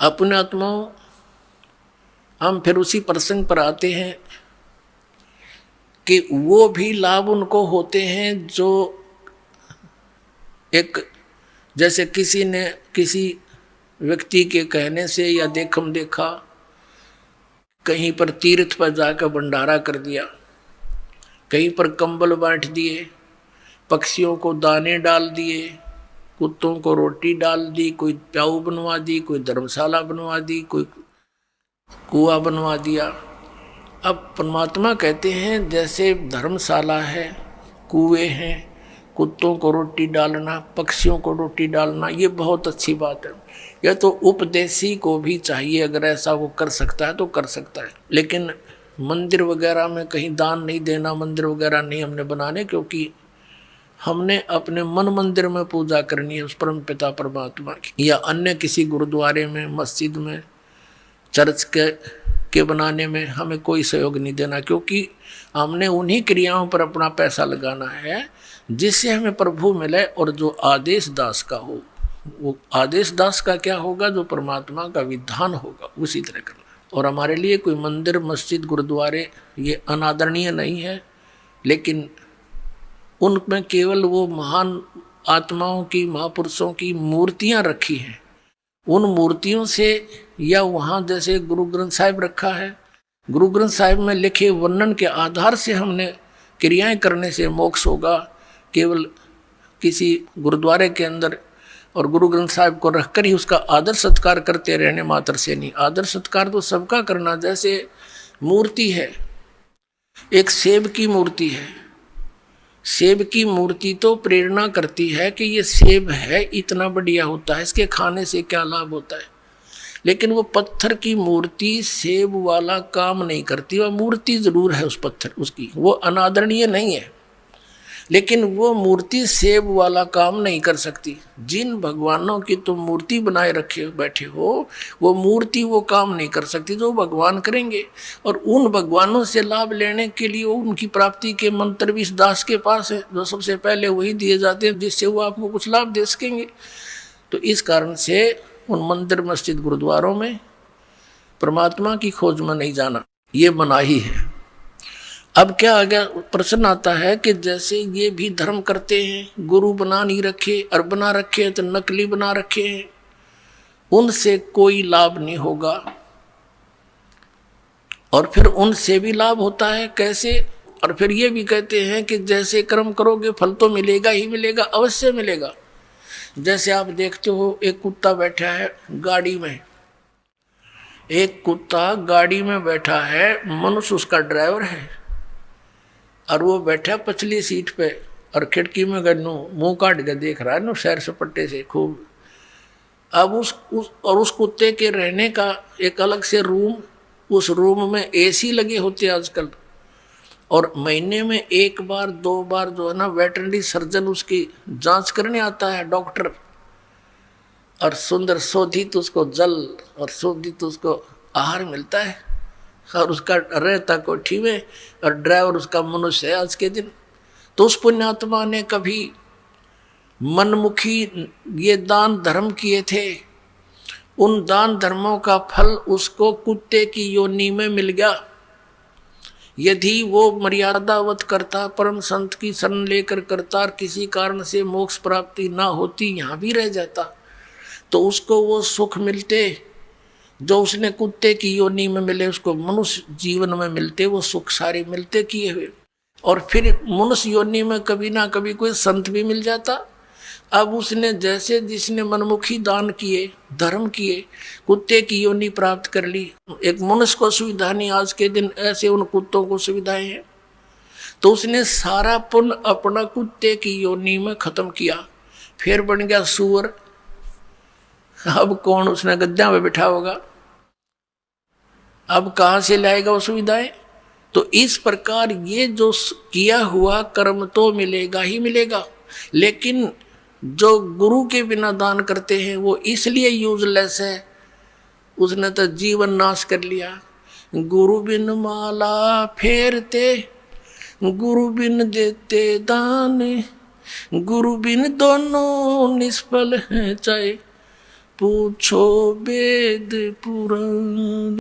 अपने आत्माओं, हम फिर उसी प्रसंग पर आते हैं कि वो भी लाभ उनको होते हैं जो एक, जैसे किसी ने किसी व्यक्ति के कहने से या देखम देखा कहीं पर तीर्थ पर जाकर भंडारा कर दिया, कहीं पर कंबल बांट दिए, पक्षियों को दाने डाल दिए, कुत्तों को रोटी डाल दी, कोई प्याऊ बनवा दी, कोई धर्मशाला बनवा दी, कोई कुआं बनवा दिया। अब परमात्मा कहते हैं जैसे धर्मशाला है, कुएं हैं, कुत्तों को रोटी डालना, पक्षियों को रोटी डालना, ये बहुत अच्छी बात है। यह तो उपदेशी को भी चाहिए, अगर ऐसा वो कर सकता है तो कर सकता है। लेकिन मंदिर वगैरह में कहीं दान नहीं देना, मंदिर वगैरह नहीं हमने बनाने, क्योंकि हमने अपने मन मंदिर में पूजा करनी है उस परम पिता परमात्मा की, या अन्य किसी गुरुद्वारे में, मस्जिद में, चर्च के बनाने में हमें कोई सहयोग नहीं देना, क्योंकि हमने उन्हीं क्रियाओं पर अपना पैसा लगाना है जिससे हमें प्रभु मिले। और जो आदेश दास का हो, वो आदेश दास का क्या होगा, जो परमात्मा का विधान होगा उसी तरह करना। और हमारे लिए कोई मंदिर, मस्जिद, गुरुद्वारे ये अनादरणीय नहीं है, लेकिन उनमें केवल वो महान आत्माओं की, महापुरुषों की मूर्तियां रखी हैं। उन मूर्तियों से, या वहाँ जैसे गुरु ग्रंथ साहिब रखा है, गुरु ग्रंथ साहिब में लिखे वर्णन के आधार से हमने क्रियाएं करने से मोक्ष होगा। केवल किसी गुरुद्वारे के अंदर और गुरु ग्रंथ साहिब को रखकर ही उसका आदर सत्कार करते रहने मात्र से नहीं, आदर सत्कार तो सबका करना। जैसे मूर्ति है, एक सेब की मूर्ति है, सेब की मूर्ति तो प्रेरणा करती है कि ये सेब है, इतना बढ़िया होता है, इसके खाने से क्या लाभ होता है। लेकिन वो पत्थर की मूर्ति सेब वाला काम नहीं करती। वह मूर्ति जरूर है उस पत्थर, उसकी वो अनादरणीय नहीं है, लेकिन वो मूर्ति सेब वाला काम नहीं कर सकती। जिन भगवानों की तुम मूर्ति बनाए रखे बैठे हो, वो मूर्ति वो काम नहीं कर सकती जो भगवान करेंगे। और उन भगवानों से लाभ लेने के लिए उनकी प्राप्ति के मंत्र भी इस दास के पास है, जो सबसे पहले वही दिए जाते हैं जिससे वो आपको कुछ लाभ दे सकेंगे। तो इस कारण से उन मंदिर, मस्जिद, गुरुद्वारों में परमात्मा की खोज में नहीं जाना, ये मनाही है। अब क्या आ गया, प्रश्न आता है कि जैसे ये भी धर्म करते हैं, गुरु बना नहीं रखे, और बना रखे तो नकली बना रखे हैं, उनसे कोई लाभ नहीं होगा। और फिर उनसे भी लाभ होता है, कैसे? और फिर ये भी कहते हैं कि जैसे कर्म करोगे फल तो मिलेगा ही मिलेगा, अवश्य मिलेगा। जैसे आप देखते हो, एक कुत्ता बैठा है गाड़ी में, एक कुत्ता गाड़ी में बैठा है, मनुष्य उसका ड्राइवर है, और वो बैठा पछली सीट पे, और खिड़की में गन्नू मुंह काट के देख रहा है ना सैर सपट्टे से खूब। अब उस कुत्ते के रहने का एक अलग से रूम, उस रूम में एसी लगे होते हैं आजकल, और महीने में एक बार 2 बार जो है ना वेटरनरी सर्जन उसकी जांच करने आता है, डॉक्टर, और सुंदर शोधित उसको जल और शोधित उसको आहार मिलता है, और उसका रहता कोठी में, और ड्राइवर उसका मनुष्य है आज के दिन। तो उस पुण्यात्मा ने कभी मनमुखी ये दान धर्म किए थे, उन दान धर्मों का फल उसको कुत्ते की योनि में मिल गया। यदि वो मर्यादावत करता, परम संत की शरण लेकर करता, और किसी कारण से मोक्ष प्राप्ति ना होती, यहाँ भी रह जाता, तो उसको वो सुख मिलते जो उसने कुत्ते की योनि में मिले, उसको मनुष्य जीवन में मिलते, वो सुख सारे मिलते किए हुए। और फिर मनुष्य योनि में कभी ना कभी कोई संत भी मिल जाता। अब उसने जैसे जिसने मनमुखी दान किए, धर्म किए, कुत्ते की योनि प्राप्त कर ली। एक मनुष्य को सुविधा नहीं आज के दिन, ऐसे उन कुत्तों को सुविधाएं हैं। तो उसने सारा पुण्य अपना कुत्ते की योनि में खत्म किया, फिर बन गया सूअर। अब कौन उसने गद्दा में बिठा होगा, अब कहाँ से लाएगा वो सुविधाएं? तो इस प्रकार ये जो किया हुआ कर्म तो मिलेगा ही मिलेगा, लेकिन जो गुरु के बिना दान करते हैं वो इसलिए यूजलेस है, उसने तो जीवन नाश कर लिया। गुरु बिन माला फेरते, गुरु बिन देते दान, गुरु बिन दोनों निष्फल हैं चाहे, पूछो वेद पुराण।